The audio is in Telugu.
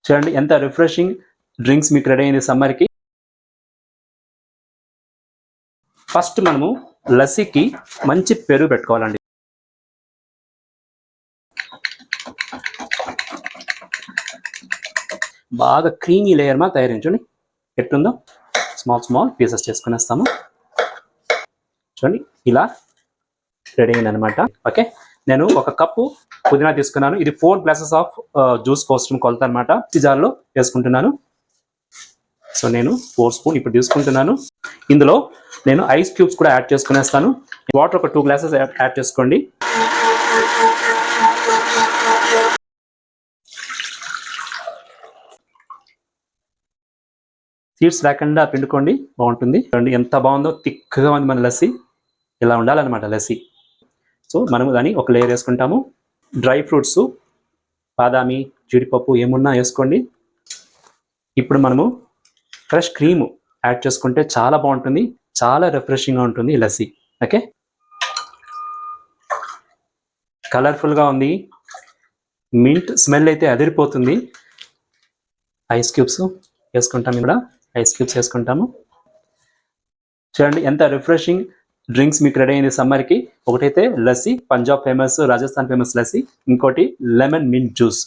చూడండి ఎంత రిఫ్రెషింగ్ డ్రింక్స్ మీకు రెడీ అయింది సమ్మర్కి. ఫస్ట్ మనము లస్సీకి మంచి పెరుగు పెట్టుకోవాలండి. బాగా క్రీమీ లేయర్ మా తయారించండి. ఎట్లుందో స్మాల్ పీసెస్ చేసుకునేస్తాము. చూడండి ఇలా రెడీ అయిందనమాట. ఓకే, నేను ఒక కప్పు పుదీనా తీసుకున్నాను. ఇది 4 గ్లాసెస్ ఆఫ్ జ్యూస్ కోసం కొలత అనమాట. జార్లో వేసుకుంటున్నాను. సో నేను 4 స్పూన్ ఇప్పుడు తీసుకుంటున్నాను. ఇందులో నేను ఐస్ క్యూబ్స్ కూడా యాడ్ చేసుకునేస్తాను. వాటర్ ఒక 2 గ్లాసెస్ యాడ్ చేసుకోండి. సీడ్స్ లేకుండా పిండుకోండి, బాగుంటుంది. చూడండి ఎంత బాగుందో, థిక్గా ఉంది మన లస్సీ. ఇలా ఉండాలన్నమాట లస్సీ. సో మనము దాన్ని ఒక లేయర్ వేసుకుంటాము. డ్రై ఫ్రూట్స్, బాదామి, జీడిపప్పు ఏమున్నా వేసుకోండి. ఇప్పుడు మనము ఫ్రెష్ క్రీము యాడ్ చేసుకుంటే చాలా బాగుంటుంది, చాలా రిఫ్రెషింగ్గా ఉంటుంది ఈ లస్సీ. ఓకే, కలర్ఫుల్గా ఉంది, మింట్ స్మెల్ అయితే అదిరిపోతుంది. ఐస్ క్యూబ్స్ వేసుకుంటాము. ఇక్కడ ఐస్ క్యూబ్స్ వేసుకుంటాము. చూడండి ఎంత రిఫ్రెషింగ్ డ్రింక్స్ మీకు రెడీ అయింది సమ్మర్కి. ఒకటైతే లస్సీ, పంజాబ్ ఫేమస్, రాజస్థాన్ ఫేమస్ లస్సీ. ఇంకోటి లెమన్ మింట్ జ్యూస్.